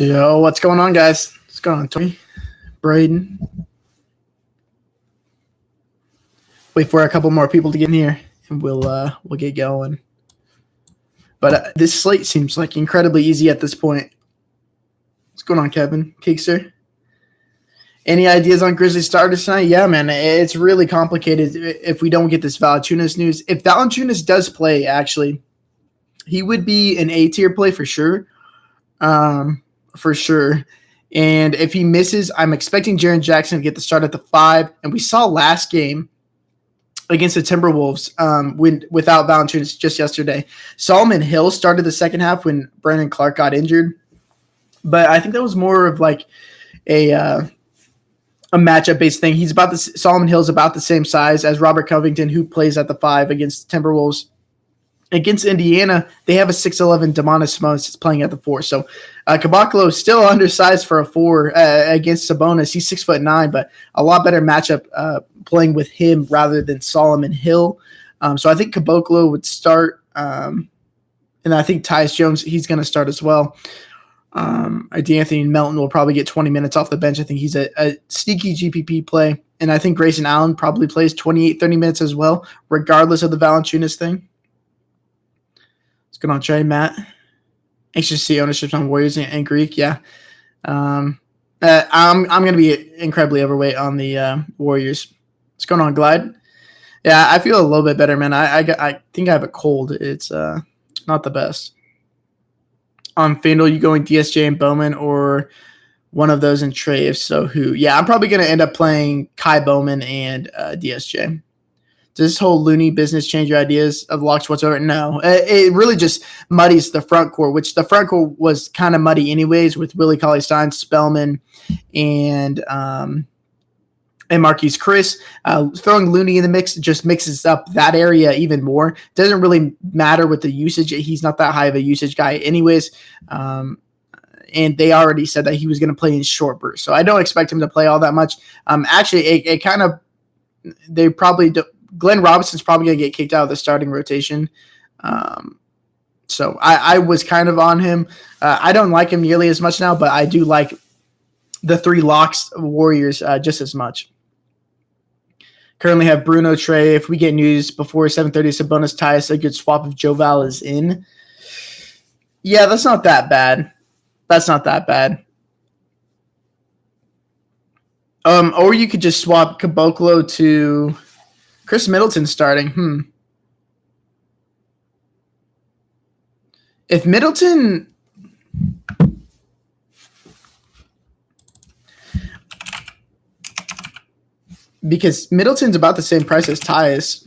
Yo, what's going on, guys? What's going on, Tony? Braden? Wait for a couple more people to get in here, and we'll get going. But this slate seems like incredibly easy at this point. What's going on, Kevin? Kickster? Any ideas on Grizzlies starters tonight? Yeah, man, it's really complicated if we don't get this Valanciunas news. If Valanciunas does play, actually, he would be an A-tier play for sure. For sure. And if he misses, I'm expecting Jaren Jackson to get the start at the 5. And we saw last game against the Timberwolves without Valanciunas just yesterday. Solomon Hill started the second half when Brandon Clark got injured. But I think that was more of like a matchup-based thing. Solomon Hill's about the same size as Robert Covington, who plays at the 5 against the Timberwolves. Against Indiana, they have a 6'11" Domantas Sabonis playing at the 4. So Caboclo is still undersized for a 4 against Sabonis. He's 6'9", but a lot better matchup playing with him rather than Solomon Hill. So I think Caboclo would start, and I think Tyus Jones, he's going to start as well. D'Anthony Melton will probably get 20 minutes off the bench. I think he's a sneaky GPP play. And I think Grayson Allen probably plays 28, 30 minutes as well, regardless of the Valanciunas thing. Good on Trey, Matt. Anxious to see ownership on Warriors and Greek. Yeah, I'm going to be incredibly overweight on the Warriors. What's going on, Glide? Yeah, I feel a little bit better, man. I think I have a cold. It's not the best. On FanDuel, you going DSJ and Bowman or one of those in Trey? If so, who? Yeah, I'm probably going to end up playing Kai Bowman and DSJ. Does this whole Looney business change your ideas of locks whatsoever? No. It really just muddies the front court, which the front court was kind of muddy anyways with Willie Cauley-Stein, Spellman, and Marquise Chris. Throwing Looney in the mix just mixes up that area even more. Doesn't really matter with the usage. He's not that high of a usage guy anyways. And they already said that he was going to play in short bursts. So I don't expect him to play all that much. Actually, they probably do. Glenn Robinson's probably going to get kicked out of the starting rotation. So I was kind of on him. I don't like him nearly as much now, but I do like the 3 locks Warriors just as much. Currently have Bruno, Trey. If we get news before 7:30, Sabonis, Tyus, a good swap if Joe Val is in. Yeah, that's not that bad. Or you could just swap Caboclo to Chris Middleton starting. If Middleton because Middleton's about the same price as Tyus.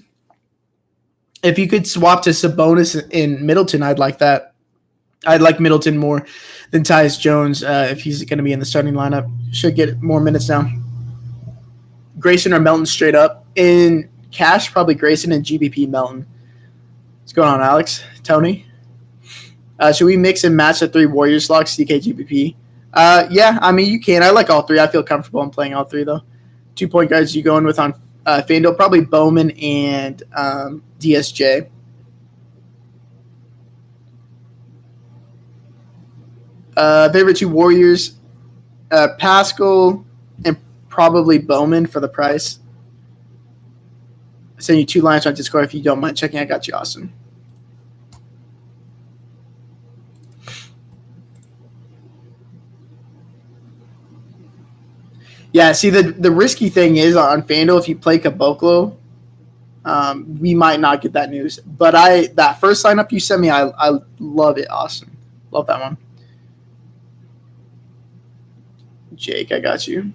If you could swap to Sabonis and Middleton, I'd like that. I'd like Middleton more than Tyus Jones if he's going to be in the starting lineup. Should get more minutes now. Grayson or Melton straight up. In cash, probably Grayson and GBP Melton. What's going on, Alex? Tony? Should we mix and match the 3 Warriors locks, DK, GBP? Yeah, I mean, you can. I like all 3. I feel comfortable in playing all 3, though. 2 point guards you going with on FanDuel? Probably Bowman and DSJ. Favorite 2 Warriors? Pascal and probably Bowman for the price. I send you 2 lines on Discord if you don't mind checking. I got you, Austin. Yeah, see, the risky thing is on FanDuel, if you play Caboclo, we might not get that news. But that first lineup you sent me, I love it, Austin. Love that one. Jake, I got you.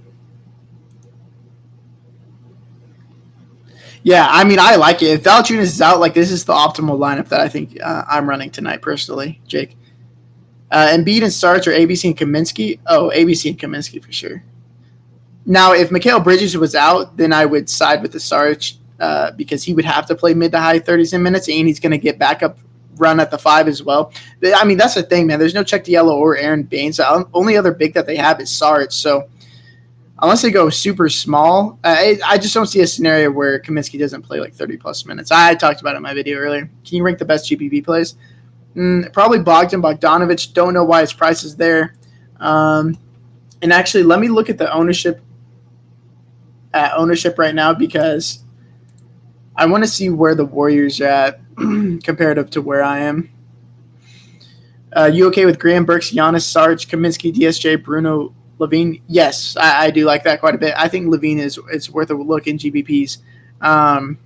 Yeah, I mean, I like it. If Valanciunas is out, like, this is the optimal lineup that I think I'm running tonight, personally, Jake. Embiid and starts or ABC and Kaminsky? Oh, ABC and Kaminsky for sure. Now, if Mikal Bridges was out, then I would side with the Sarge because he would have to play mid to high 30s in minutes, and he's going to get backup run at the 5 as well. I mean, that's the thing, man. There's no Chuck Diallo or Aaron Baines. The only other big that they have is Sarge. So unless they go super small, I just don't see a scenario where Kaminsky doesn't play like 30-plus minutes. I talked about it in my video earlier. Can you rank the best GPP plays? Probably Bogdanovich. Don't know why his price is there. And actually, let me look at the ownership right now because I want to see where the Warriors are at comparative to where I am. You okay with Graham, Burks, Giannis, Sarge, Kaminsky, DSJ, Bruno, Levine? Yes, I do like that quite a bit. I think Levine is worth a look in GBPs. But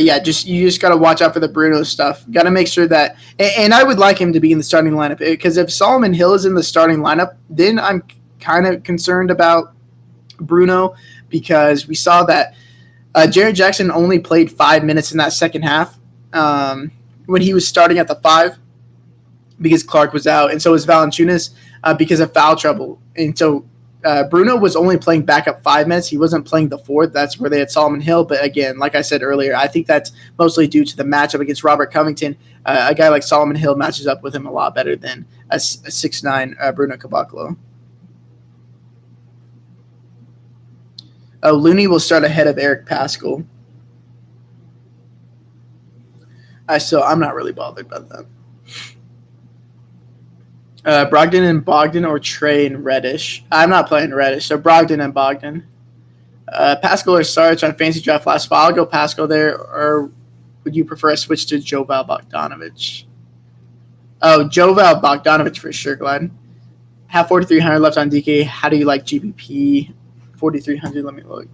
yeah, you just got to watch out for the Bruno stuff. Got to make sure that, and I would like him to be in the starting lineup because if Solomon Hill is in the starting lineup, then I'm kind of concerned about Bruno because we saw that Jaren Jackson only played 5 minutes in that second half when he was starting at the 5 because Clark was out, and so was Valanciunas because of foul trouble, and so. Bruno was only playing backup 5 minutes. He wasn't playing the 4th. That's where they had Solomon Hill. But again, like I said earlier, I think that's mostly due to the matchup against Robert Covington. A guy like Solomon Hill matches up with him a lot better than a 6'9" Bruno Caboclo. Looney will start ahead of Eric Paschall. I'm not really bothered about that. Brogdon and Bogdan or Trey and Reddish. I'm not playing Reddish, so Brogdon and Bogdan. Paschall or Sarge on Fantasy Draft last spot. I'll go Paschall there, or would you prefer a switch to Joval Bogdanovic? Oh, Joval Bogdanovic for sure, Glenn. Have 4,300 left on DK. How do you like GBP? 4,300, let me look.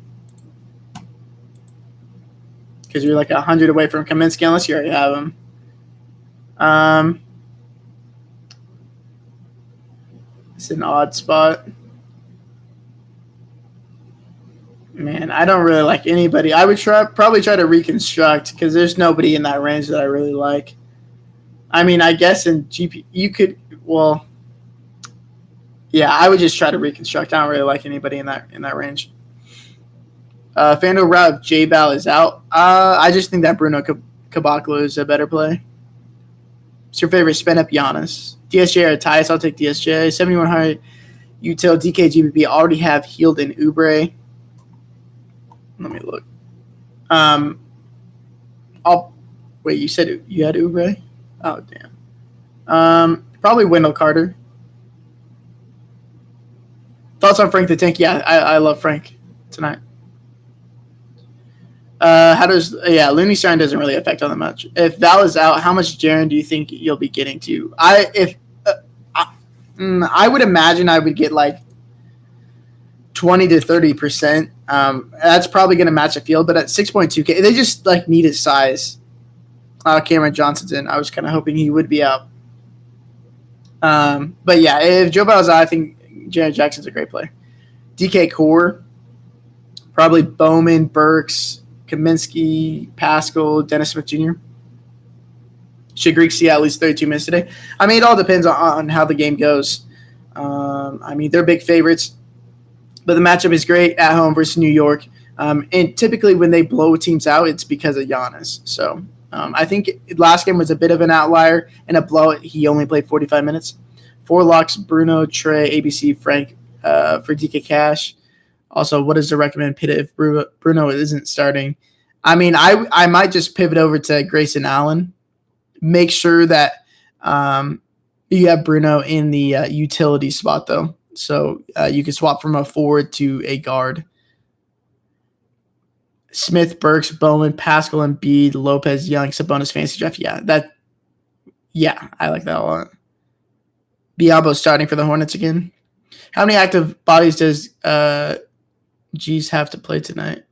Because you're like 100 away from Kaminsky unless you already have him. It's an odd spot. Man, I don't really like anybody. I would probably try to reconstruct because there's nobody in that range that I really like. I mean, I guess in GP you could. Well, yeah, I would just try to reconstruct. I don't really like anybody in that range. FanDuel route of J-Bal is out. I just think that Bruno Caboclo is a better play. What's your favorite spin up Giannis? DSJ or Tyus? I'll take DSJ. 7,100 util DK GBP already have Healed in Oubre. Let me look. Wait, you said you had Oubre? Oh, damn. Probably Wendell Carter. Thoughts on Frank the Tank? Yeah, I love Frank tonight. Looney starting doesn't really affect on that much. If Val is out, how much Jaren do you think you'll be getting to? I would imagine I would get like 20 to 30%. That's probably going to match the field, but at 6.2K, they just like need his size. Cameron Johnson's in. I was kind of hoping he would be out. But yeah, if Joe Val's out, I think Jaren Jackson's a great player. DK Core, probably Bowman, Burks, Kaminsky, Paschall, Dennis Smith Jr. Should Greek see at least 32 minutes today? I mean, it all depends on how the game goes. I mean, they're big favorites, but the matchup is great at home versus New York. And typically when they blow teams out, it's because of Giannis. So I think last game was a bit of an outlier and a blowout. He only played 45 minutes. 4 locks, Bruno, Trey, ABC, Frank for DK Cash. Also, what is the recommend pivot if Bruno isn't starting? I mean, I might just pivot over to Grayson Allen. Make sure that you have Bruno in the utility spot, though. So you can swap from a forward to a guard. Smith, Burks, Bowman, Paschall, Embiid, Lopez, Young, Sabonis, Fantasy Draft. Yeah, I like that a lot. Biabo starting for the Hornets again. How many active bodies does G's have to play tonight?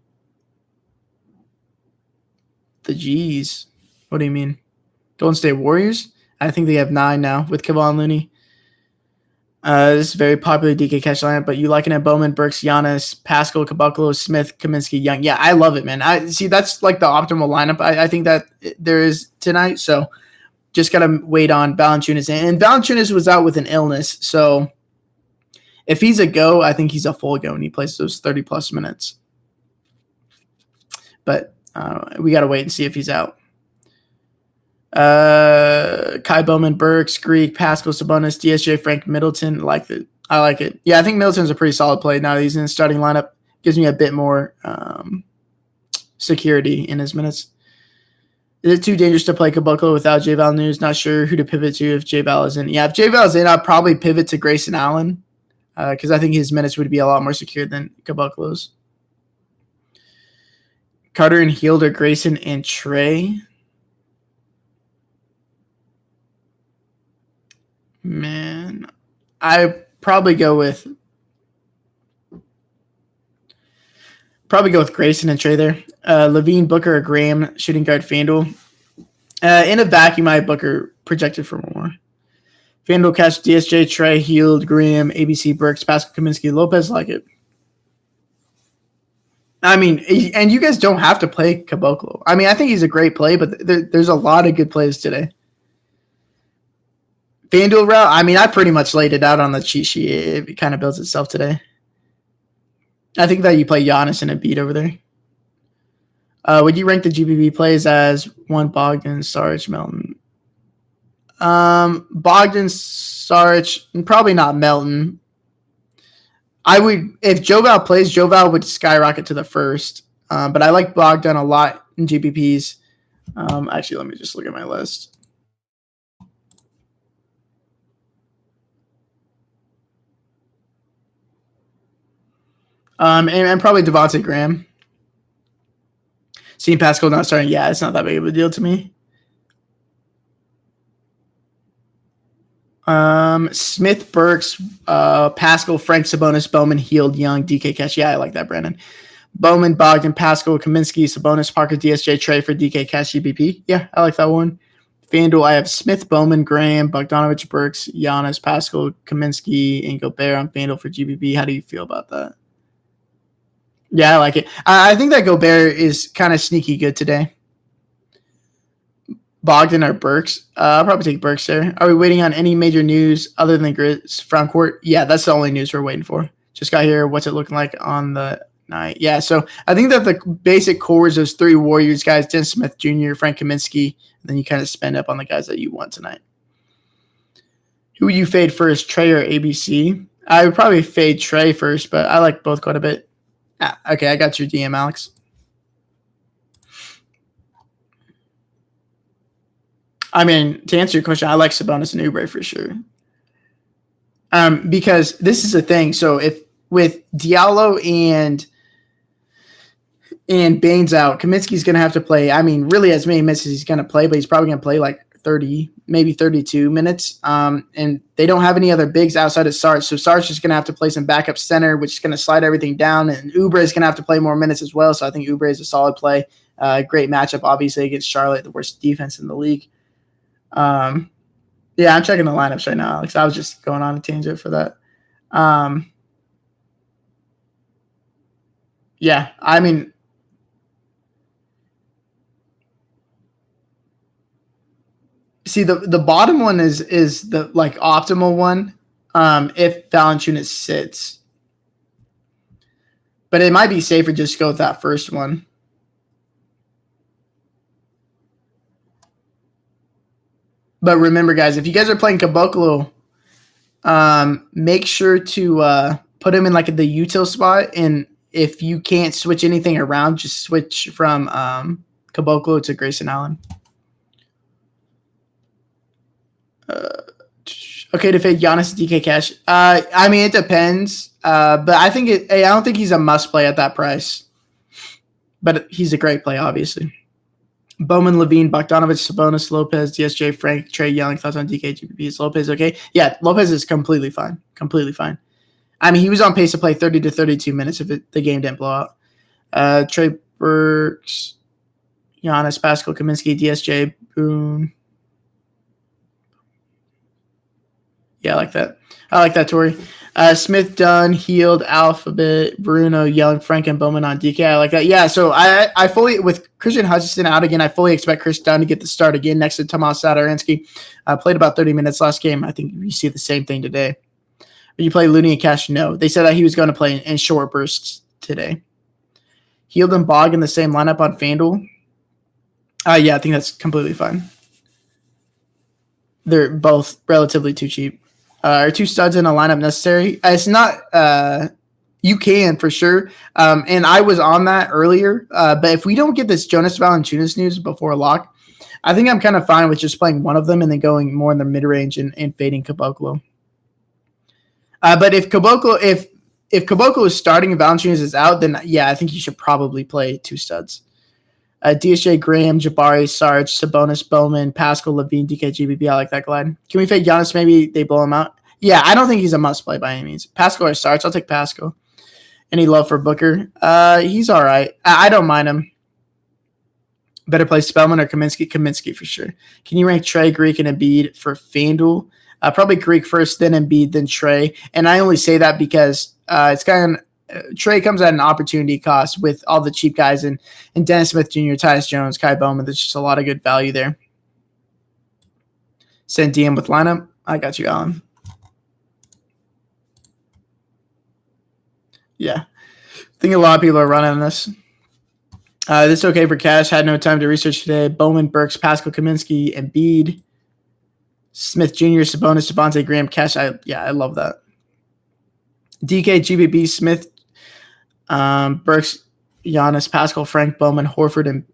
The G's? What do you mean? Golden State Warriors? I think they have 9 now with Kevon Looney. This is a very popular DK Cash lineup, but you liking it? Bowman, Burks, Giannis, Paschall, Caboclo, Smith, Kaminsky, Young. Yeah, I love it, man. I see that's like the optimal lineup. I think that there is tonight. So just gotta wait on Valanciunas. And Valanciunas was out with an illness, so if he's a go, I think he's a full go, and he plays those 30-plus minutes. But we got to wait and see if he's out. Kai Bowman, Burks, Greek, Paschall, Sabonis, DSJ, Frank Middleton. I like it. Yeah, I think Middleton's a pretty solid play now that he's in the starting lineup. Gives me a bit more security in his minutes. Is it too dangerous to play Caboclo without J-Val news? Not sure who to pivot to if J-Val is in. Yeah, if J-Val is in, I'd probably pivot to Grayson Allen because I think his minutes would be a lot more secure than Caboclo's. Carter and Hield or Grayson and Trey? Man, I probably go with Grayson and Trey there. Levine, Booker, or Graham, shooting guard FanDuel. In a vacuum, I have Booker projected for more. FanDuel catch DSJ, Trey, Hield, Graham, ABC, Burks, Pascal, Kaminsky, Lopez. Like it. I mean, and you guys don't have to play Caboclo. I mean, I think he's a great play, but there's a lot of good plays today. FanDuel route, I mean, I pretty much laid it out on the cheat sheet. It kind of builds itself today. I think that you play Giannis and Embiid over there. Would you rank the GBB plays as one Bogdan, Saric, Melton? Bogdan, Saric, probably not Melton. I would, if Joval plays, Joval would skyrocket to the first. But I like Bogdan a lot in GBPs. Actually, let me just look at my list. And probably Devontae Graham. Seeing Pascal not starting, yeah, it's not that big of a deal to me. Smith, Burks, Pascal, Frank, Sabonis, Bowman, Hield, Young, DK Cash. Yeah, I like that, Brandon. Bowman, Bogdan, Pascal, Kaminsky, Sabonis, Parker, DSJ, Trey for DK Cash, GBP. Yeah, I like that one. FanDuel, I have Smith, Bowman, Graham, Bogdanovich, Burks, Giannis, Pascal, Kaminsky, and Gobert on FanDuel for GBP. How do you feel about that? Yeah, I like it. I think that Gobert is kind of sneaky good today. Bogdan or Burks? I'll probably take Burks there. Are we waiting on any major news other than Grizz front court? Yeah, that's the only news we're waiting for. Just got here. What's it looking like on the night? Yeah, so I think that the basic core is those three Warriors guys, Dennis Smith Jr., Frank Kaminsky, and then you kind of spend up on the guys that you want tonight. Who would you fade first, Trey or ABC? I would probably fade Trey first, but I like both quite a bit. Okay, I got your DM, Alex. I mean, to answer your question, I like Sabonis and Oubre for sure. Because this is the thing. So if with Diallo and Baines out, Kaminsky's going to have to play. I mean, really as many minutes as he's going to play, but he's probably going to play like 30, maybe 32 minutes. And they don't have any other bigs outside of Sarge. So Sarge is going to have to play some backup center, which is going to slide everything down. And Oubre is going to have to play more minutes as well. So I think Oubre is a solid play. Great matchup, obviously, against Charlotte, the worst defense in the league. Yeah, I'm checking the lineups right now, Alex. I was just going on a tangent for that. Yeah, I mean, see the bottom one is the like optimal one. If Valanciunas sits, but it might be safer just to go with that first one. But remember, guys, if you guys are playing Caboclo, make sure to put him in like the util spot. And if you can't switch anything around, just switch from Caboclo to Grayson Allen. Okay, to fade Giannis DK Cash. I mean, it depends. But I don't think he's a must play at that price. But he's a great play, obviously. Bowman, Levine, Bogdanovich, Sabonis, Lopez, DSJ, Frank, Trey Young. Thoughts on DK, GBP? Is Lopez okay? Yeah, Lopez is completely fine. Completely fine. I mean, he was on pace to play 30 to 32 minutes if the game didn't blow out. Trey Burks, Giannis, Pascal, Kaminsky, DSJ, Boone. Yeah, I like that. I like that, Tori. Smith, Dunn, Hield, Alphabet, Bruno, Young, Frank, and Bowman on DK. I like that. Yeah, so I fully, with Christian Hutchinson out again, I fully expect Chris Dunn to get the start again next to Tomas Satoransky. Played about 30 minutes last game. I think you see the same thing today. But you play Looney and Cash? No. They said that he was going to play in short bursts today. Hield and Bog in the same lineup on FanDuel? Yeah, I think that's completely fine. They're both relatively too cheap. Are two studs in a lineup necessary? It's not You can for sure. And I was on that earlier. But if we don't get this Jonas Valanciunas news before lock, I think I'm kind of fine with just playing one of them and then going more in the mid range and fading Caboclo. But if Caboclo is starting and Valanciunas is out, then yeah, I think you should probably play two studs. DSJ, Graham, Jabari, Sarge, Sabonis, Bowman, Pascal, Levine, DK, GBP. I like that, Glide. Can we fade Giannis? Maybe they blow him out. Yeah, I don't think he's a must play by any means. Pascal or Sarge? I'll take Pascal. Any love for Booker? He's all right. I don't mind him. Better play Spellman or Kaminsky? Kaminsky for sure. Can you rank Trey, Greek, and Embiid for FanDuel? Probably Greek first, then Embiid, then Trey. And I only say that because it's kind of Trey comes at an opportunity cost with all the cheap guys and Dennis Smith Jr., Tyus Jones, Kai Bowman. There's just a lot of good value there. Send DM with lineup. I got you, Alan. Yeah. I think a lot of people are running this. This is okay for cash. Had no time to research today. Bowman, Burks, Pascal, Kaminsky, Embiid, Smith Jr., Sabonis, Devontae Graham, cash. I love that. DK, GBB, Smith, Burks, Giannis, Pascal, Frank, Bowman, Horford,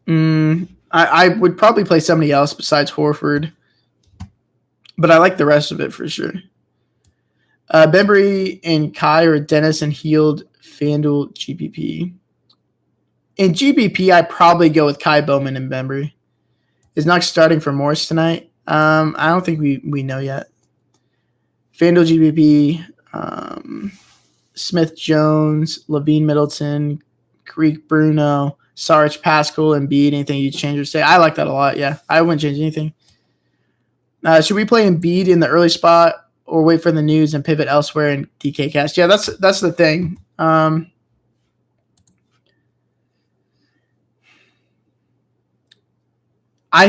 and I would probably play somebody else besides Horford, but I like the rest of it for sure. Bembry and Kai or Dennis and Healed, FanDuel, GPP. In GPP, I'd probably go with Kai Bowman and Bembry. Is Knox starting for Morris tonight? I don't think we know yet. FanDuel, GPP, Smith Jones, Levine Middleton, Greek Bruno, Sarge, Pascal, Embiid. Anything you change or say? I like that a lot. Yeah, I wouldn't change anything. Should we play Embiid in the early spot or wait for the news and pivot elsewhere in DK cast? Yeah, that's the thing. I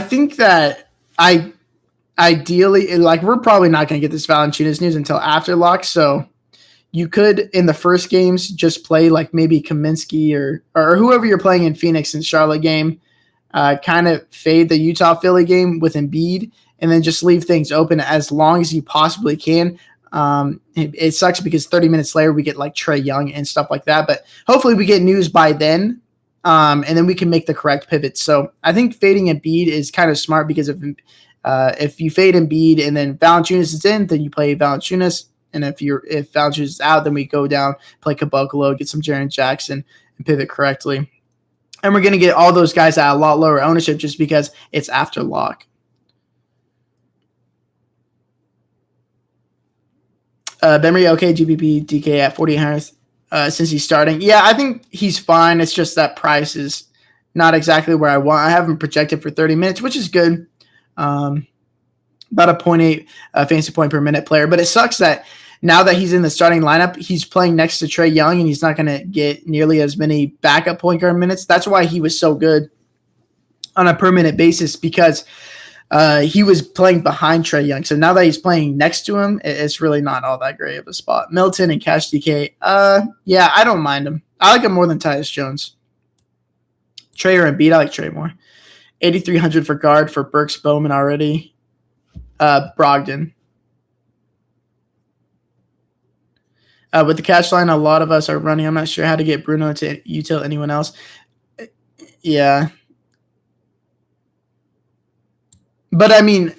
think that ideally, like, we're probably not going to get this Valanciunas news until after lock, so you could, in the first games, just play like maybe Kaminsky or whoever you're playing in Phoenix and Charlotte game, kind of fade the Utah-Philly game with Embiid, and then just leave things open as long as you possibly can. It sucks because 30 minutes later we get like Trae Young and stuff like that, but hopefully we get news by then, and then we can make the correct pivot. So I think fading Embiid is kind of smart because if you fade Embiid and then Valanciunas is in, then you play Valanciunas. And if Valanciunas is out, then we go down, play Caboclo, get some Jaren Jackson, and pivot correctly. And we're going to get all those guys at a lot lower ownership just because it's after lock. Bembry, okay, GBP, DK at 4,800 since he's starting. Yeah, I think he's fine. It's just that price is not exactly where I want. I have him projected for 30 minutes, which is good. About a 0.8 fantasy point per minute player. But it sucks that now that he's in the starting lineup, he's playing next to Trae Young, and he's not going to get nearly as many backup point guard minutes. That's why he was so good on a per minute basis, because he was playing behind Trae Young. So now that he's playing next to him, it's really not all that great of a spot. Milton and Cash DK, yeah, I don't mind him. I like him more than Tyus Jones. Trae or Embiid, I like Trae more. 8,300 for guard for Burks Bowman already. Brogdon. With the cash line, a lot of us are running. I'm not sure how to get Bruno to util anyone else. Yeah. But I mean,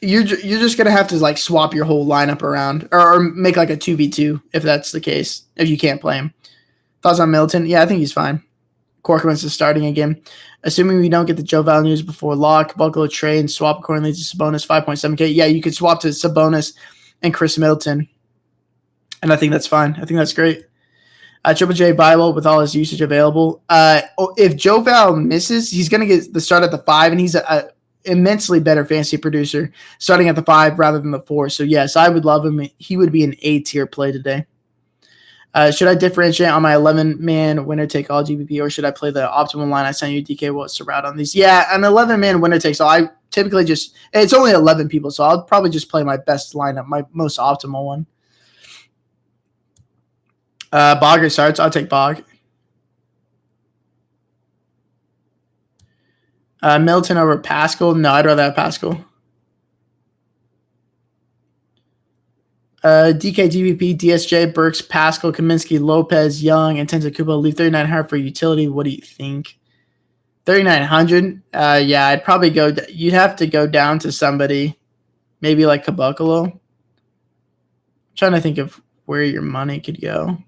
you're just gonna have to like swap your whole lineup around, or make like a 2v2 if that's the case. If you can't play him. Thoughts on Middleton? Yeah, I think he's fine. Corcoran's is starting again. Assuming we don't get the Joe Val news before lock, Buckle trade and swap accordingly to Sabonis 5.7K. Yeah, you could swap to Sabonis and Chris Middleton, and I think that's fine. I think that's great. Triple J viable with all his usage available. If Joe Val misses, he's going to get the start at the 5, and he's a immensely better fantasy producer starting at the 5 rather than the 4. So yes, I would love him. He would be an A tier play today. Should I differentiate on my 11-man winner take all GPP, or should I play the optimal line I sent you, DK? What's the route on these? Yeah, an 11-man winner takes all. I typically it's only 11 people, so I'll probably just play my best lineup, my most optimal one. Bog or Sarge? I'll take Bog. Milton over Pascal? No, I'd rather have Pascal. DK, GBP, DSJ, Burks, Pascal, Kaminsky, Lopez, Young, and Tentacupo. Leave 3,900 for utility. What do you think? 3,900? Yeah, I'd probably go. You'd have to go down to somebody, maybe like Caboclo. I'm trying to think of where your money could go.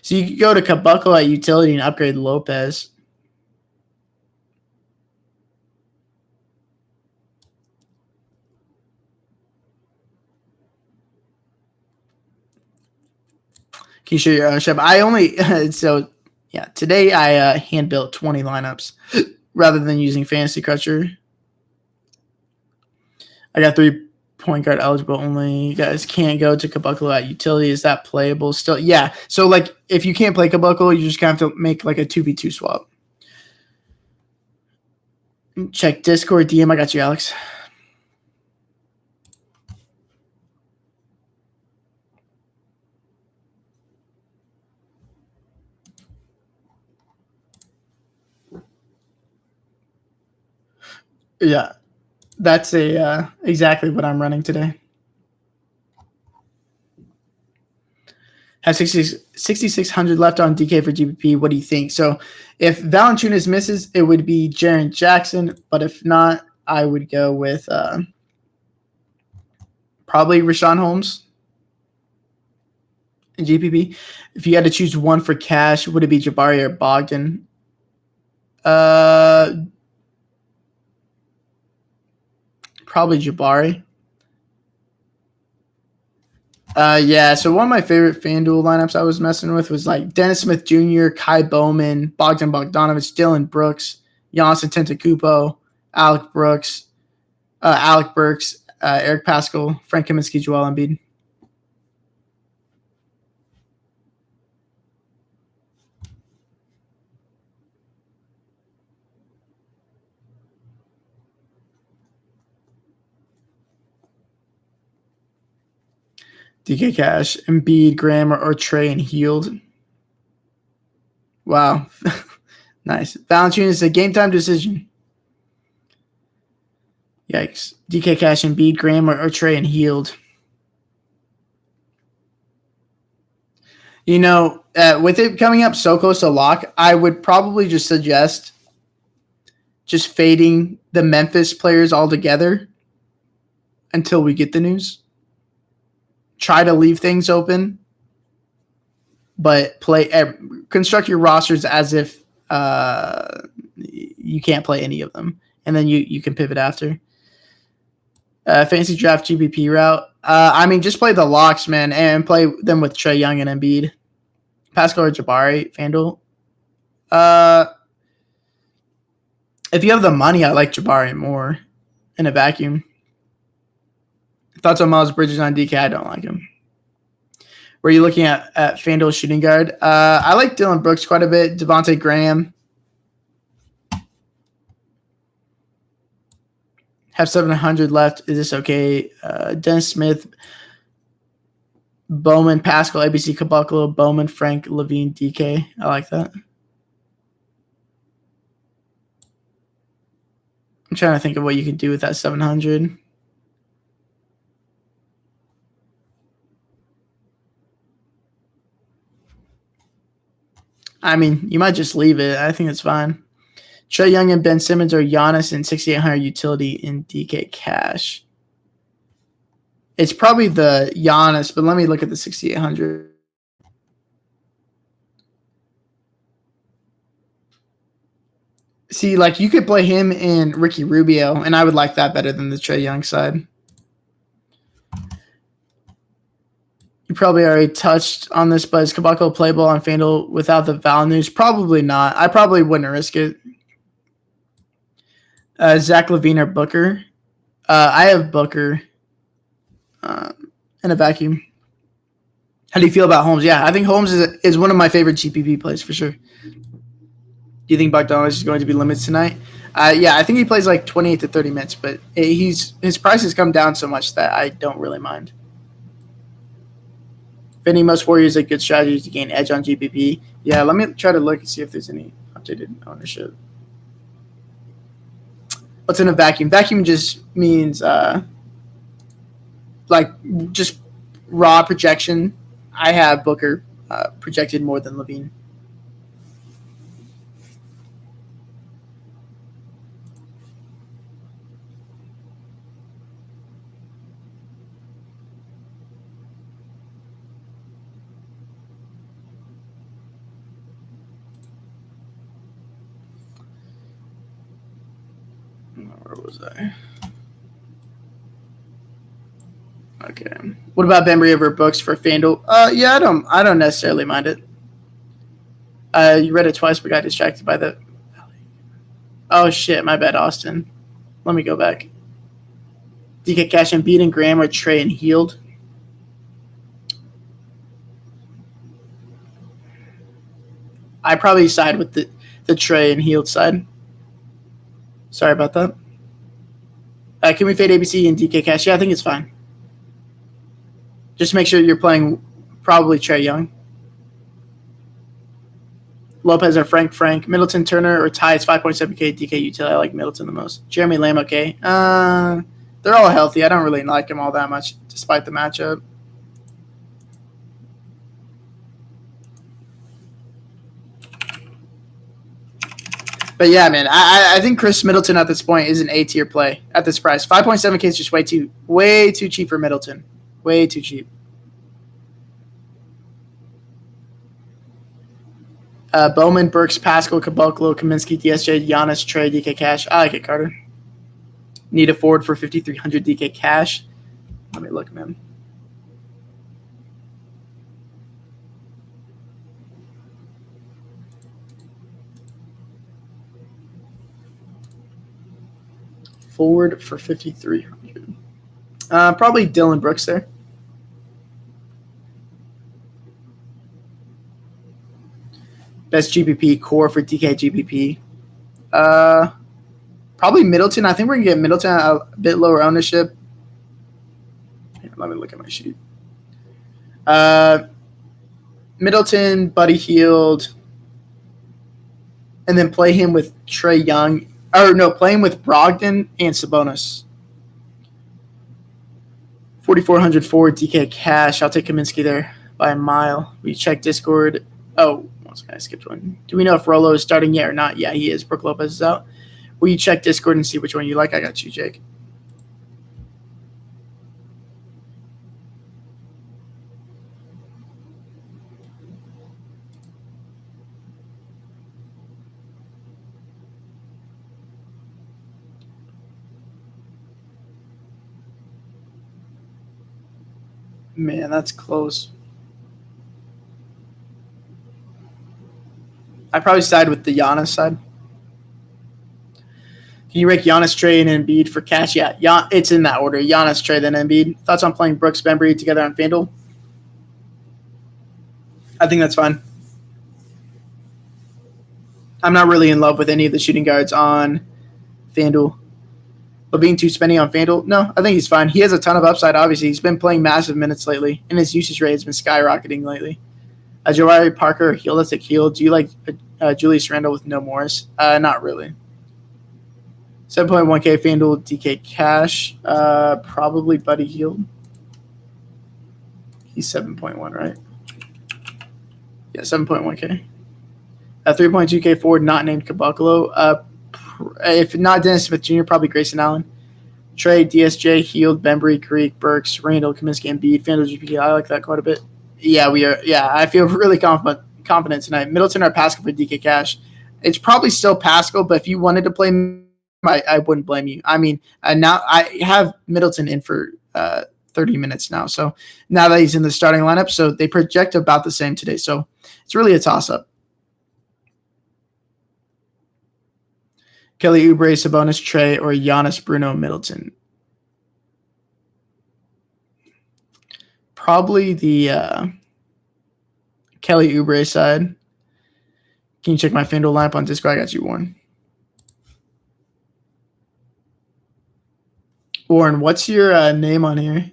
So you could go to Caboclo at utility and upgrade Lopez. Can you show your ownership? I only so yeah. Today I hand built 20 lineups rather than using Fantasy Crutcher. I got 3 point guard eligible only. You guys can't go to Caboclo at utility. Is that playable still? Yeah. So like if you can't play Caboclo, you just have to make like a 2v2 swap. Check Discord DM. I got you, Alex. Yeah, that's a exactly what I'm running today. Have 6,600 left on DK for GBP. What do you think? So if Valanciunas misses, it would be Jaren Jackson. But if not, I would go with probably Richaun Holmes in GPP. If you had to choose one for cash, would it be Jabari or Bogdan? Probably Jabari. Yeah, so one of my favorite FanDuel lineups I was messing with was like Dennis Smith Jr., Kai Bowman, Bogdan Bogdanovic, Dylan Brooks, Giannis Antetokounmpo, Alec Burks, Eric Pascal, Frank Kaminsky, Joel Embiid. DK Cash, Embiid, Graham, or Trey and Healed. Wow. Nice. Valanciunas is a game time decision. Yikes. DK Cash, Embiid, Graham, or Trey and Healed. You know, with it coming up so close to lock, I would probably just suggest just fading the Memphis players altogether until we get the news. Try to leave things open, but construct your rosters as if you can't play any of them, and then you can pivot after. Fantasy draft GBP route. I mean, just play the locks, man, and play them with Trae Young and Embiid. Pascal or Jabari, FanDuel. If you have the money, I like Jabari more in a vacuum. Thoughts on Miles Bridges on DK? I don't like him. Were you looking at FanDuel shooting guard? I like Dylan Brooks quite a bit. Devontae Graham. Have 700 left. Is this okay? Dennis Smith, Bowman, Pascal, ABC, Caboclo, Bowman, Frank, Levine, DK. I like that. I'm trying to think of what you could do with that 700. I mean, you might just leave it. I think it's fine. Trae Young and Ben Simmons or Giannis and 6,800 utility in DK Cash. It's probably the Giannis, but let me look at the 6,800. See, like you could play him in Ricky Rubio, and I would like that better than the Trae Young side. You probably already touched on this, but is Caboclo playable on FanDuel without the Val news? Probably not. I probably wouldn't risk it. Zach LaVine or Booker? I have Booker in a vacuum. How do you feel about Holmes? Yeah, I think Holmes is one of my favorite GPP plays for sure. Do you think Bogdanovich is going to be limited tonight? Yeah, I think he plays like 28 to 30 minutes, but his price has come down so much that I don't really mind. Finding most warriors a good strategy to gain edge on GPP. Yeah, let me try to look and see if there's any updated ownership. What's in a vacuum? Vacuum just means like just raw projection, I have Booker projected more than LaVine. Where was I? Okay. What about Bembry over Brooks for FanDuel? Yeah, I don't necessarily mind it. You read it twice, but got distracted by the. Oh shit, my bad, Austin. Let me go back. DK Cash and Embiid and Graham or Trey and Healed. I probably side with the Trey and Healed side. Sorry about that. Can we fade ABC and DK Cash? Yeah, I think it's fine. Just make sure you're playing probably Trae Young. Lopez or Frank. Middleton, Turner, or Ty. It's 5.7K DK utility. I like Middleton the most. Jeremy Lamb, okay. They're all healthy. I don't really like them all that much, despite the matchup. But yeah, man, I think Chris Middleton at this point is an A-tier play at this price. 5.7K is just way too cheap for Middleton. Way too cheap. Bowman, Burks, Pascal, Caboclo, Kaminsky, DSJ, Giannis, Trey, DK Cash. I like it, Carter. Need a forward for 5,300 DK Cash. Let me look, man. Forward for 5,300. Probably Dylan Brooks there. Best GPP core for DK GPP. Probably Middleton. I think we're going to get Middleton a bit lower ownership. Here, let me look at my sheet. Middleton, Buddy Hield, and then play him with Trae Young. Or no, play him with Brogdon and Sabonis. 4,400 forward DK Cash. I'll take Kaminsky there by a mile. We check Discord. Oh, I skipped one. Do we know if Rolo is starting yet or not? Yeah, he is. Brook Lopez is out. Will you check Discord and see which one you like? I got you, Jake. Man, that's close. I probably side with the Giannis side. Can you rank Giannis, Trey, and Embiid for cash? Yeah, it's in that order. Giannis, Trey, then Embiid. Thoughts on playing Brooks, Bembry together on FanDuel? I think that's fine. I'm not really in love with any of the shooting guards on FanDuel. LaVine too spendy on FanDuel? No, I think he's fine. He has a ton of upside, obviously. He's been playing massive minutes lately, and his usage rate has been skyrocketing lately. Jawari Parker, Hield, let's take Hield. Do you like Julius Randle with no Morris? Not really. 7.1K FanDuel DK Cash. Probably Buddy Hield. He's 7.1, right? Yeah, 7.1K. 3.2K forward, not named Caboclo. If not Dennis Smith Jr., probably Grayson Allen. Trey, DSJ, Hield, Bembry, Creek, Burks, Randall, Kaminsky, and Embiid. FanDuel GPK. I like that quite a bit. Yeah, we are. Yeah, I feel really confident tonight. Middleton or Pascal for DK Cash. It's probably still Pascal, but if you wanted to play him, I wouldn't blame you. I mean, now I have Middleton in for 30 minutes now. So now that he's in the starting lineup, so they project about the same today. So it's really a toss-up. Kelly Oubre, Sabonis, Trey, or Giannis, Bruno, Middleton. Probably the Kelly Oubre side. Can you check my FanDuel lineup on Discord? I got you, Warren. Warren, what's your name on here?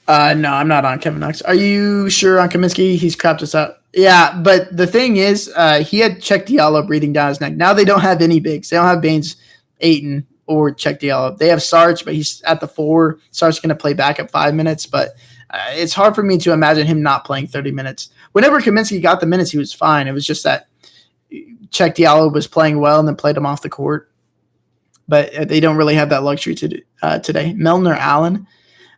No, I'm not on Kevin Knox. Are you sure on Kaminsky? He's crapped us out. Yeah, but the thing is, he had Check Diallo breathing down his neck. Now they don't have any bigs. They don't have Baines, Ayton, or Check Diallo. They have Sarge, but he's at the 4. Sarge's going to play back at 5 minutes, but it's hard for me to imagine him not playing 30 minutes. Whenever Kaminsky got the minutes, he was fine. It was just that Check Diallo was playing well and then played him off the court. But they don't really have that luxury today. Melton or Allen.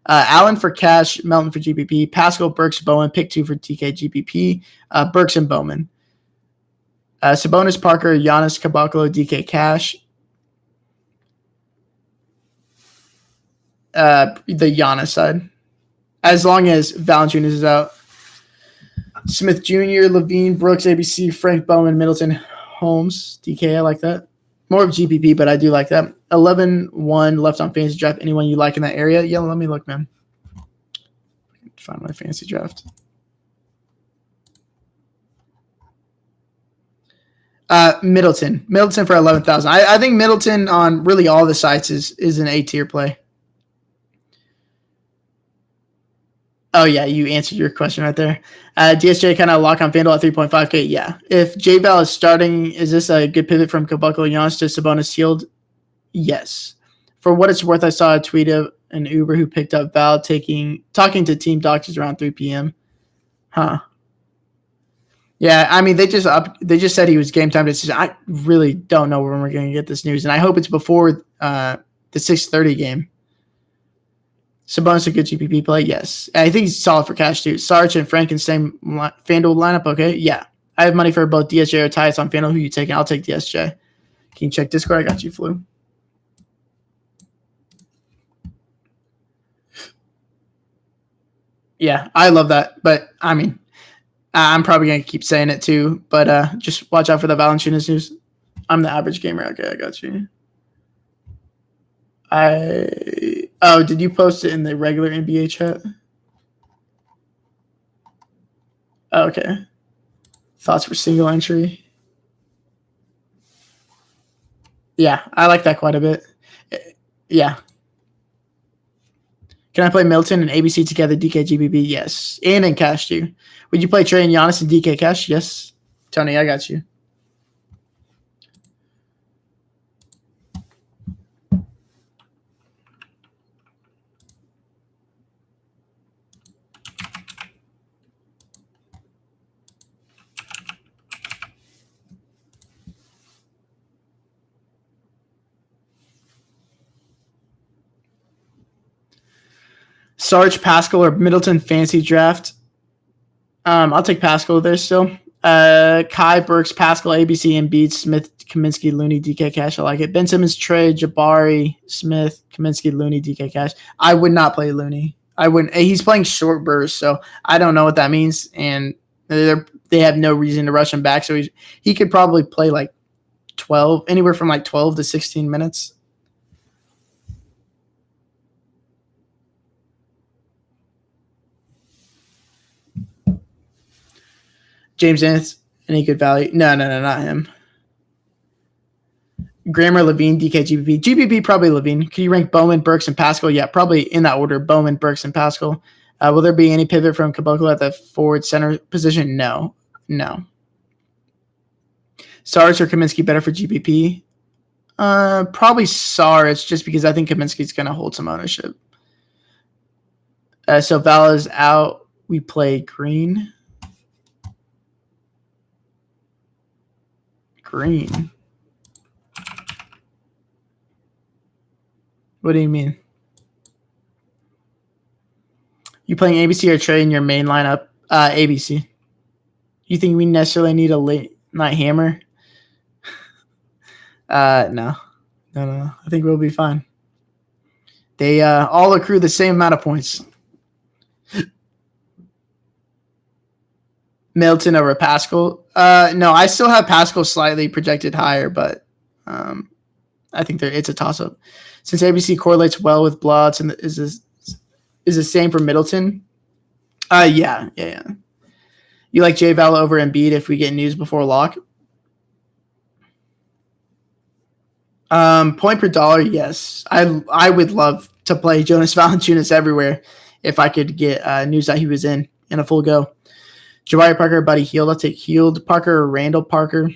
Allen for Cash, Melton for GPP, Pascal, Burks, Bowen, pick 2 for TK, GPP, Burks and Bowman. Sabonis, Parker, Giannis, Caboclo, DK, Cash. The Giannis side. As long as Valanciunas is out. Smith Jr., Levine, Brooks, ABC, Frank, Bowman, Middleton, Holmes, DK, I like that. More of GPP, but I do like that. 11-1 left on fantasy draft. Anyone you like in that area? Yeah, let me look, man. Find my fantasy draft. Middleton for 11,000. I think Middleton on really all the sites is an A-tier play. Oh, yeah, you answered your question right there. DSJ kind of lock on FanDuel at 3.5K. Yeah. If J-Val is starting, is this a good pivot from Caboclo Giannis to Sabonis Hield? Yes. For what it's worth, I saw a tweet of an Uber who picked up Val talking to team doctors around 3 p.m. Huh. Yeah, I mean, they just said he was game time decision. I really don't know when we're going to get this news, and I hope it's before the 6:30 game. Sabonis a good GPP play? Yes. I think he's solid for cash too. Sarge and Frank in same FanDuel lineup? Okay, yeah. I have money for both DSJ or Tyus on FanDuel. Who you taking? I'll take DSJ. Can you check Discord? I got you, Flu. Yeah, I love that. But, I mean, I'm probably going to keep saying it too. But just watch out for the Valanciunas news. I'm the average gamer. Okay, I got you. Did you post it in the regular NBA chat? Okay. Thoughts for single entry? Yeah, I like that quite a bit. Yeah. Can I play Milton and ABC together, DK, GBB? Yes. And in cash too. Would you play Trey and Giannis and DK cash? Yes. Tony, I got you. Sarge, Pascal, or Middleton fantasy draft. I'll take Pascal there still. Kai, Burks, Pascal, ABC, Embiid, Smith, Kaminsky, Looney, DK Cash. I like it. Ben Simmons, Trey, Jabari, Smith, Kaminsky, Looney, DK Cash. I would not play Looney. I wouldn't. He's playing short bursts, so I don't know what that means, and they have no reason to rush him back. So he could probably play like 12, anywhere from like 12 to 16 minutes. James Ennis, any good value? No, not him. Grammar, Levine, DK, GPP. GPP, probably Levine. Can you rank Bowman, Burks, and Pascal? Yeah, probably in that order. Bowman, Burks, and Pascal. Will there be any pivot from Caboclo at the forward center position? No. Sarge or Kaminsky better for GPP? Probably Sarge, just because I think Kaminsky's going to hold some ownership. So Val is out. We play Green. What do you mean? You playing ABC or Trey in your main lineup? ABC. You think we necessarily need a late night hammer? No. I think we'll be fine. They all accrue the same amount of points. Milton over Pascal. No, I still have Pascal slightly projected higher, but I think it's a toss-up. Since ABC correlates well with bloods and is the same for Middleton. Yeah. You like J Val over Embiid if we get news before lock? Point per dollar, yes. I would love to play Jonas Valanciunas everywhere if I could get news that he was in a full go. Jabari Parker, Buddy Hield. I'll take Hield. Parker or Randall Parker.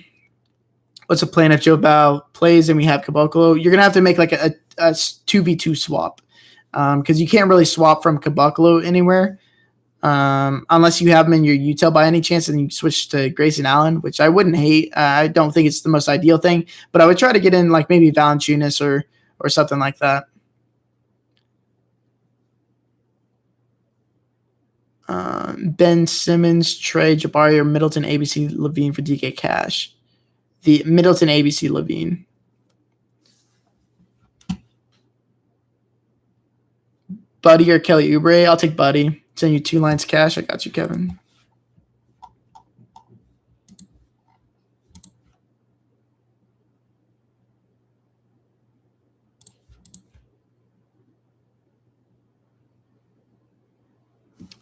what's the plan if Joe Bow plays and we have Caboclo? You're gonna have to make like a 2v2 swap because you can't really swap from Caboclo anywhere unless you have him in your util by any chance and you switch to Grayson Allen, which I wouldn't hate. I don't think it's the most ideal thing, but I would try to get in like maybe Valanciunas or something like that. Ben Simmons, Trey, Jabari, or Middleton, ABC, Levine for DK Cash. The Middleton, ABC, Levine. Buddy or Kelly Oubre? I'll take Buddy. Send you 2 lines cash. I got you, Kevin.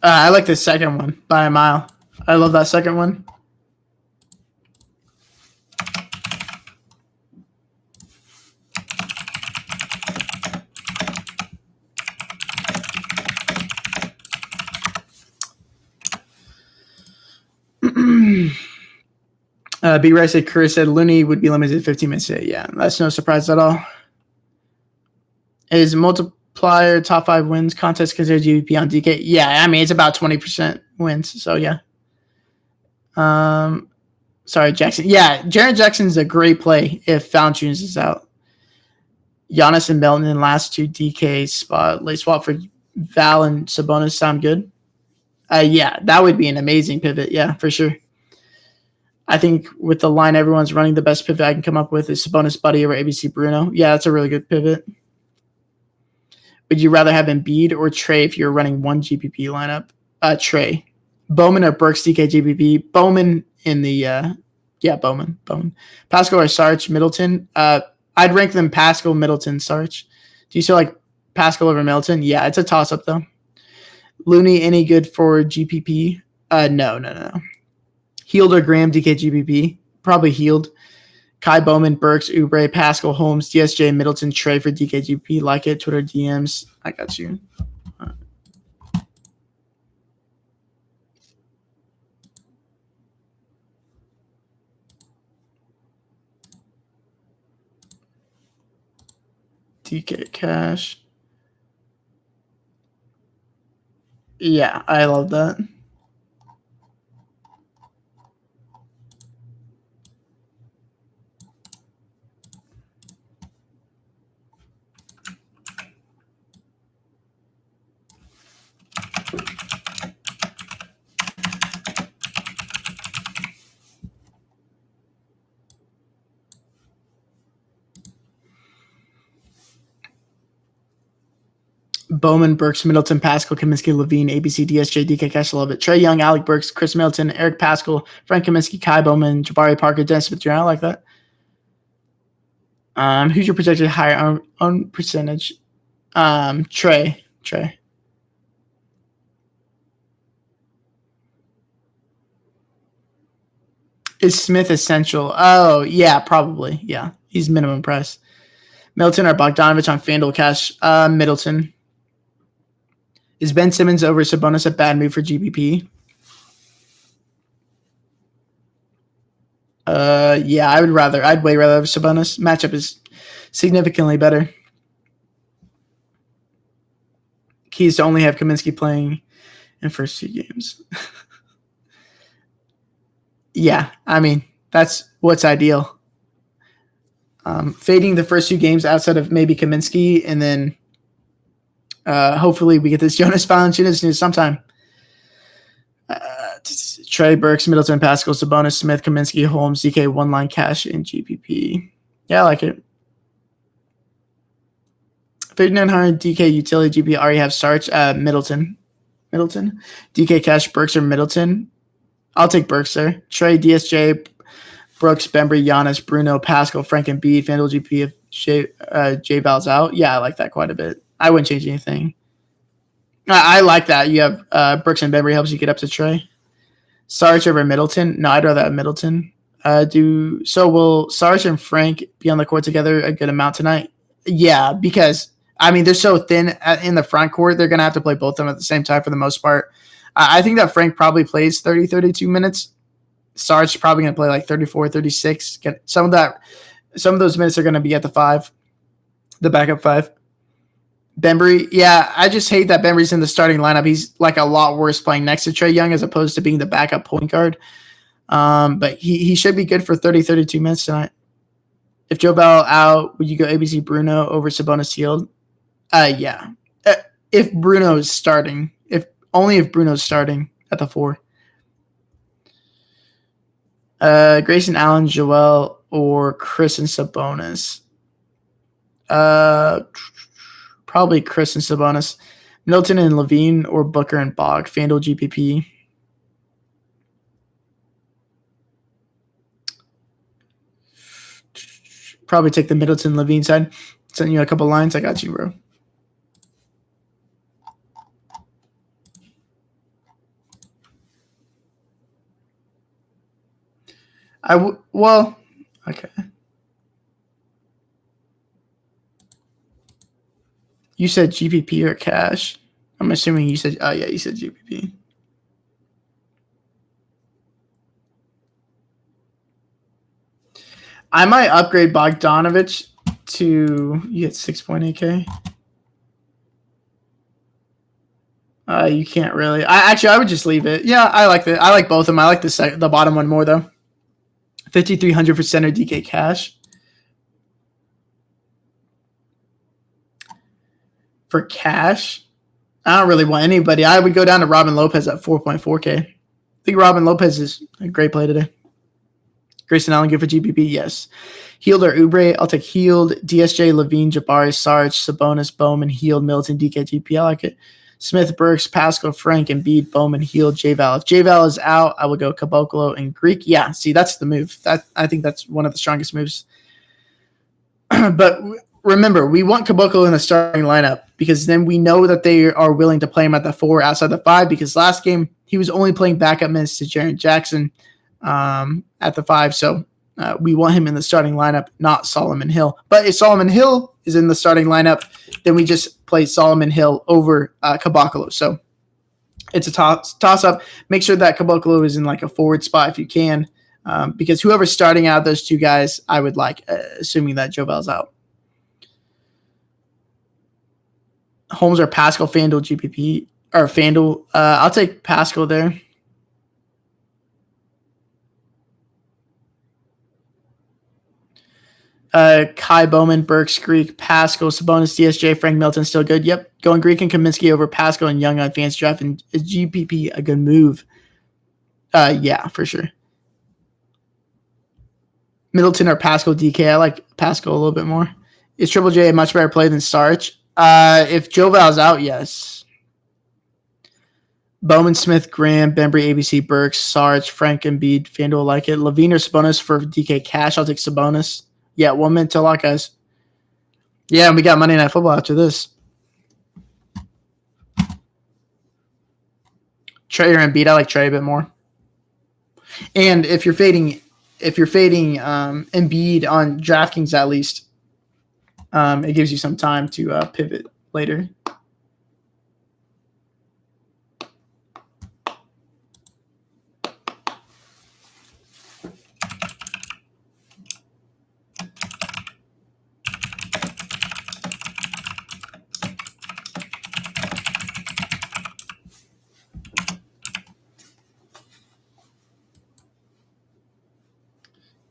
I like the second one by a mile. I love that second one. B. Rice said, Chris said Looney would be limited to 15 minutes. Yeah, that's no surprise at all. Is multiplier top 5 wins contest considered GVP on DK? Yeah, I mean, it's about 20% wins. So, yeah. Sorry, Jackson. Yeah, Jaren Jackson's a great play if Valanciunas is out. Giannis and Melton in last 2 DK spot. Late swap for Val and Sabonis sound good? Yeah, that would be an amazing pivot. Yeah, for sure. I think with the line everyone's running, the best pivot I can come up with is Sabonis Buddy over ABC Bruno. Yeah, that's a really good pivot. Would you rather have Embiid or Trey if you're running 1 GPP lineup? Trey. Bowman or Burks DK GPP? Bowman in the Bowman. Pascal or Sarge Middleton? I'd rank them Pascal, Middleton, Sarge. Do you still like Pascal over Middleton? Yeah, it's a toss-up though. Looney, any good for GPP? No. Healed or Graham, DK GPP? Probably Healed. Kai Bowman, Burks, Oubre, Pascal, Holmes, DSJ, Middleton, Trey for DK GPP. Like it, Twitter DMs. I got you. DK Cash. Yeah, I love that. Bowman, Burks, Middleton, Pascal, Kaminsky, Levine, ABC, DSJ, DK Cash, love it. Trey Young, Alec Burks, Chris Middleton, Eric Pascal, Frank Kaminsky, Kai Bowman, Jabari Parker, Dennis Smith Jr. I like that. Who's your projected higher own percentage? Trey. Is Smith essential? Oh, yeah, probably. Yeah, he's minimum price. Middleton or Bogdanovich on FanDuel Cash? Middleton. Is Ben Simmons over Sabonis a bad move for GPP? Yeah, I'd way rather have Sabonis. Matchup is significantly better. Keys to only have Kaminsky playing in first 2 games. Yeah, I mean, that's what's ideal. Fading the first 2 games outside of maybe Kaminsky, and then hopefully we get this Jonas Valanciunas news sometime. Trey, Burks, Middleton, Pascal, Sabonis, Smith, Kaminsky, Holmes, DK, 1 line cash in GPP. Yeah, I like it. 5,900 DK utility GPP already have Sarge. Middleton. DK Cash, Burks, or Middleton? I'll take Burks there. Trey, DSJ, Brooks, Bembry, Giannis, Bruno, Pascal, Frank, and B. FanDuel GP if J Val's out. Yeah, I like that quite a bit. I wouldn't change anything. I like that. You have Brooks and Bembry helps you get up to Trey. Sarge over Middleton? No, I'd rather have Middleton. Will Sarge and Frank be on the court together a good amount tonight? Yeah, because I mean they're so thin in the front court. They're gonna have to play both of them at the same time for the most part. I think that Frank probably plays 30, 32 minutes. Sarge probably going to play like 34, 36. Some of those minutes are going to be at the 5, the backup 5. Bembry, yeah, I just hate that Bembry's in the starting lineup. He's like a lot worse playing next to Trae Young as opposed to being the backup point guard. But he should be good for 30, 32 minutes tonight. If Joe Bell out, would you go ABC Bruno over Sabonis Hield? Yeah. If Bruno's starting, if Bruno's starting at the 4. Grayson Allen, Joel, or Chris and Sabonis. Probably Chris and Sabonis. Milton and Levine, or Booker and Bog. FanDuel GPP. Probably take the Middleton Levine side. Send you a couple lines. I got you, bro. Well, okay. You said GPP or cash. I'm assuming you said, oh yeah, you said GPP. I might upgrade Bogdanovich to, you get 6.8K. You can't really. I would just leave it. Yeah, I like that. I like both of them. I like the bottom one more though. 5,300 for center DK Cash. For cash, I don't really want anybody. I would go down to Robin Lopez at 4.4K. I think Robin Lopez is a great play today. Grayson Allen good for GPP, yes. Hield or Oubre, I'll take Hield. DSJ, Levine, Jabari, Sarge, Sabonis, Bowman, Hield, Milton, DK, GP. I like it. Smith, Burks, Pascal, Frank, Embiid, Bowman, Hield, J-Val. If J-Val is out, I would go Caboclo and Greek. Yeah, see, that's the move. I think that's one of the strongest moves. But remember, we want Caboclo in the starting lineup because then we know that they are willing to play him at the 4 outside the 5 because last game he was only playing backup minutes to Jaren Jackson at the 5. So we want him in the starting lineup, not Solomon Hill. But if Solomon Hill is in the starting lineup, then we just play Solomon Hill over Caboclo. So it's a toss-up. Make sure that Caboclo is in like a forward spot if you can because whoever's starting out those two guys, I would like, assuming that Jovel's out. Holmes or Pascal, FanDuel, GPP, or FanDuel. I'll take Pascal there. Kai Bowman, Burks, Greek, Pascal, Sabonis, DSJ, Frank Milton, still good. Yep. Going Greek and Kaminsky over Pascal and Young on Fantasy Draft. And is GPP a good move? Yeah, for sure. Middleton or Pascal, DK. I like Pascal a little bit more. Is Triple J a much better play than Sarge? If Joval's out, yes. Bowman, Smith, Graham, Bembry, ABC, Burks, Sarge, Frank, Embiid, FanDuel like it. Levine or Sabonis for DK Cash. I'll take Sabonis. Yeah, 1 minute till lock, guys. Yeah, and we got Monday Night Football after this. Trey or Embiid, I like Trey a bit more. And if you're fading Embiid on DraftKings at least, it gives you some time to pivot later.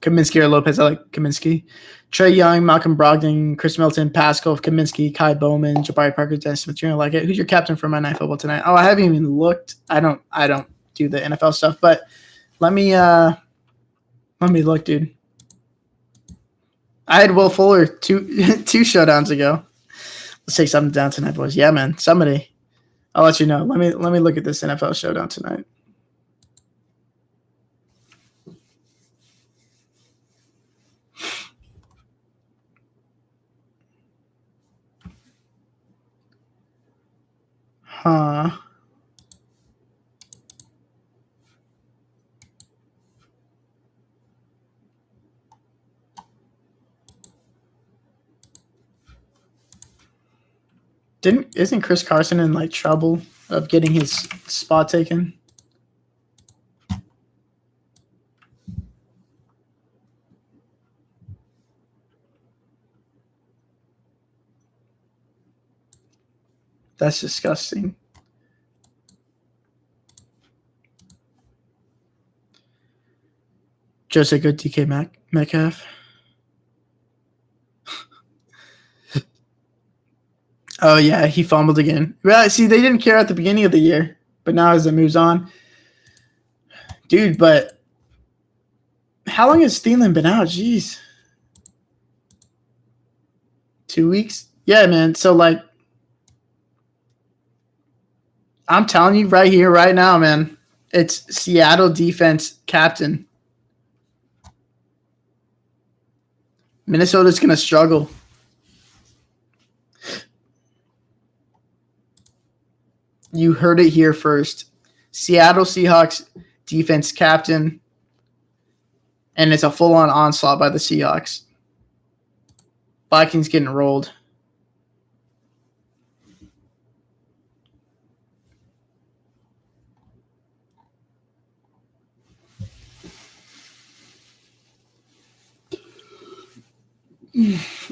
Kaminsky or Lopez, I like Kaminsky. Trae Young, Malcolm Brogdon, Chris Milton, Pascal, Kaminsky, Kai Bowman, Jabari Parker, Dennis Smith Jr. like it. Who's your captain for Monday Night Football tonight? Oh, I haven't even looked. I don't do the NFL stuff, but let me look, dude. I had Will Fuller two showdowns ago. Let's take something down tonight, boys. Yeah, man. Somebody. I'll let you know. Let me look at this NFL showdown tonight. Huh. Isn't Chris Carson in like trouble of getting his spot taken? That's disgusting. Just a good DK Metcalf. Oh, yeah, he fumbled again. Well, see, they didn't care at the beginning of the year, but now as it moves on. Dude, but how long has Thielen been out? Jeez. 2 weeks? Yeah, man. So, like, I'm telling you right here, right now, man, it's Seattle defense captain. Minnesota's going to struggle. You heard it here first. Seattle Seahawks defense captain, and it's a full-on onslaught by the Seahawks. Vikings getting rolled.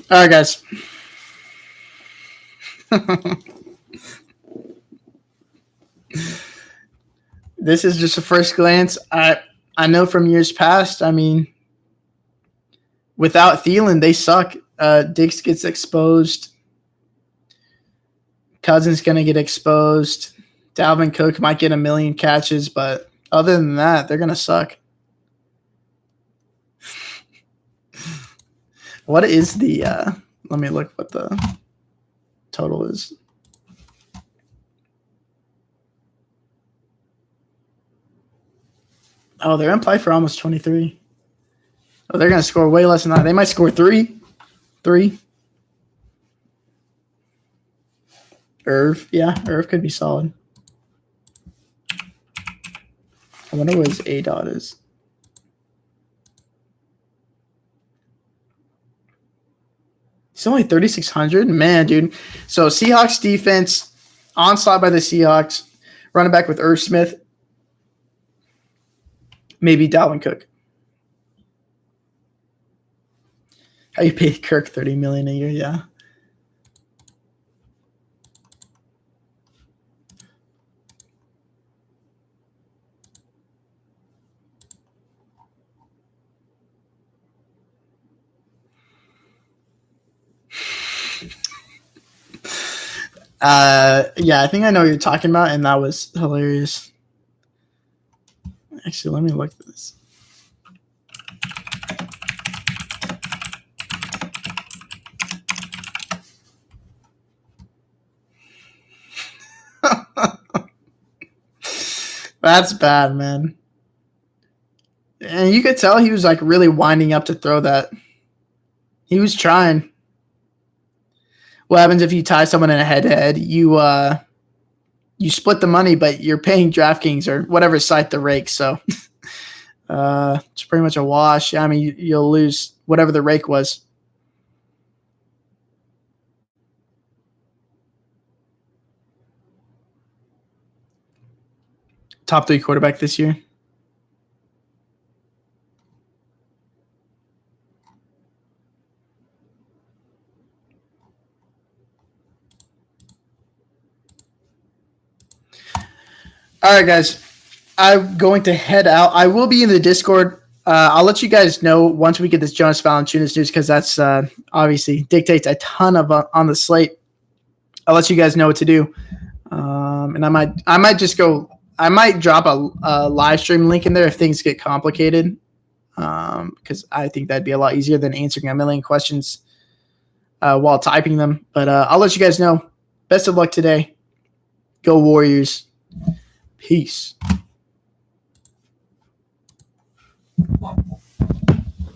All right, guys. This is just a first glance. I know from years past, I mean, without Thielen, they suck. Diggs gets exposed. Cousins going to get exposed. Dalvin Cook might get 1 million catches, but other than that, they're going to suck. What is the let me look what the total is. Oh, they're in play for almost 23. Oh, they're going to score way less than that. They might score 3. Irv could be solid. I wonder what his A dot is. He's only 3,600. Man, dude. So Seahawks defense, onslaught by the Seahawks, running back with Irv Smith, maybe Dalvin Cook. How you pay Kirk $30 million a year? Yeah. Yeah, I think I know what you're talking about, and that was hilarious. Actually, let me look at this. That's bad, man. And you could tell he was like really winding up to throw that. He was trying. What happens if you tie someone in a head-to-head? You split the money, but you're paying DraftKings or whatever site the rake. So it's pretty much a wash. I mean, you'll lose whatever the rake was. Top 3 quarterback this year. All right, guys. I'm going to head out. I will be in the Discord. I'll let you guys know once we get this Jonas Valanciunas news because that's obviously dictates a ton of on the slate. I'll let you guys know what to do, and I might just go. I might drop a live stream link in there if things get complicated, because I think that'd be a lot easier than answering a million questions while typing them. But I'll let you guys know. Best of luck today. Go Warriors. Peace.